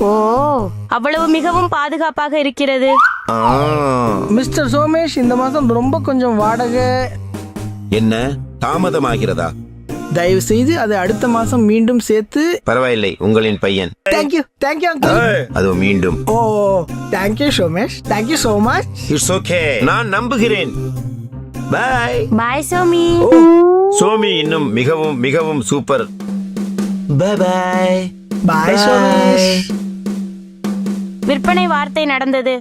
ஓ, அவ்வளவு மிகவும் பாதுகாப்பாக இருக்கிறது. மிஸ்டர் சோமேஷ், இந்த மாதம் ரொம்ப கொஞ்சம் வாடகை. என்ன தாமதமாகிறதா? தயவு செய்து அதை அடுத்த மாசம் மீண்டும் சேர்த்து. பரவாயில்லை, உங்களின் பையன். Thank you uncle. அது மீண்டும். Oh, thank you Somesh, thank you so much. It's okay, நான் நம்புகிறேன். Bye bye Somi. சோமி இன்னும் மிகவும் மிகவும் super. Bye bye bye Somesh. விற்பனை வார்த்தை நடந்தது.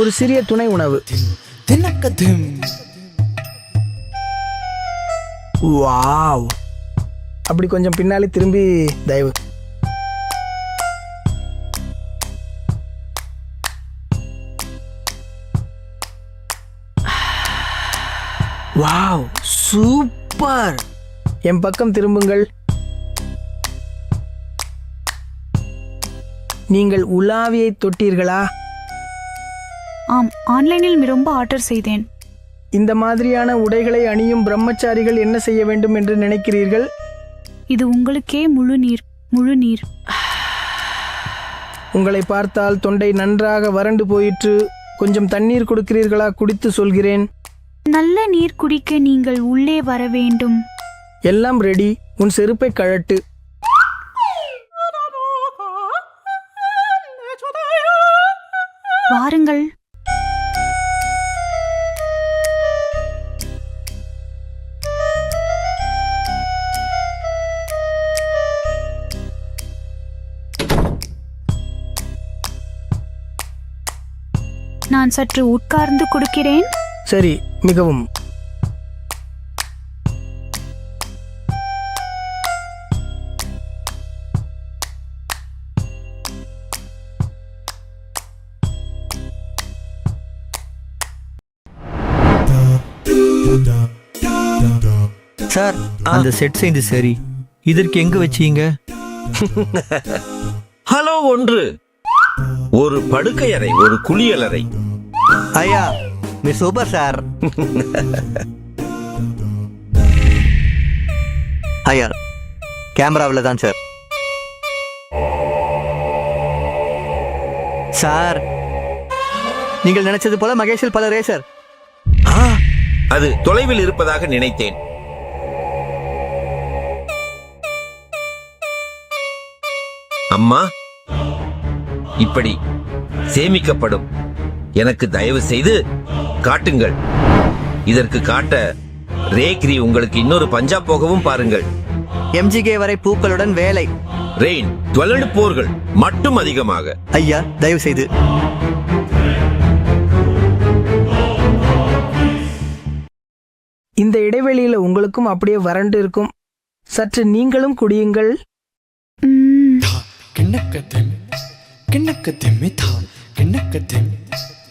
ஒரு சிறிய துணை உணவு. வாவ், அப்படி கொஞ்சம் பின்னாலே திரும்பி தயவு. Wow, super. என் பக்கம் திரும்புங்கள். நீங்கள் உலாவியை தொட்டீர்களா? ஆம், ஆன்லைனில் ரொம்ப ஆர்டர் செய்தேன். இந்த மாதிரியான உடைகளை அணியும் பிரம்மச்சாரிகள் என்ன செய்ய வேண்டும் என்று நினைக்கிறீர்கள்? இது உங்களுக்கே முழு நீர். உங்களை பார்த்தால் தொண்டை நன்றாக வறண்டு போயிற்று. கொஞ்சம் தண்ணீர் கொடுக்கிறீர்களா? குடித்து சொல்கிறேன். நல்ல நீர் குடிக்க நீங்கள் உள்ளே வர வேண்டும். எல்லாம் ரெடி. உன் செருப்பை கழட்டு. வாருங்கள். நான் சற்று உட்கார்ந்து கொடுக்கிறேன். சரி, மிகவும். சார், அந்த செட் செய்து சரி. இதற்கு எங்க வச்சீங்க? ஹலோ, ஒரு படுக்கை அறை, ஒரு குளியலறை. ஐயா, நீ சூப்பர் சார். ஐயா, கேமராவில் தான் சார். சார், நீங்கள் நினைச்சது போல மகேஷில் பல ரேசர். அது தொலைவில் இருப்பதாக நினைத்தேன். அம்மா, இப்படி சேமிக்கப்படும். எனக்கு தயவு செய்து காட்டுங்கள். இதற்கு காட்ட ரேக்ரி உங்களுக்கு இன்னொரு பஞ்சாப் போகவும் பாருங்கள். MGK வரை பூக்களுடன் வேலை. ரெயின் தொழில்நுட்போர்கள் மட்டும் அதிகமாக. ஐயா, தயவு செய்து. இந்த இடைவெளியில உங்களுக்கும் அப்படியே வறண்டு இருக்கும். சற்று நீங்களும் குடியுங்கள். கிண்ணக்கத்தின்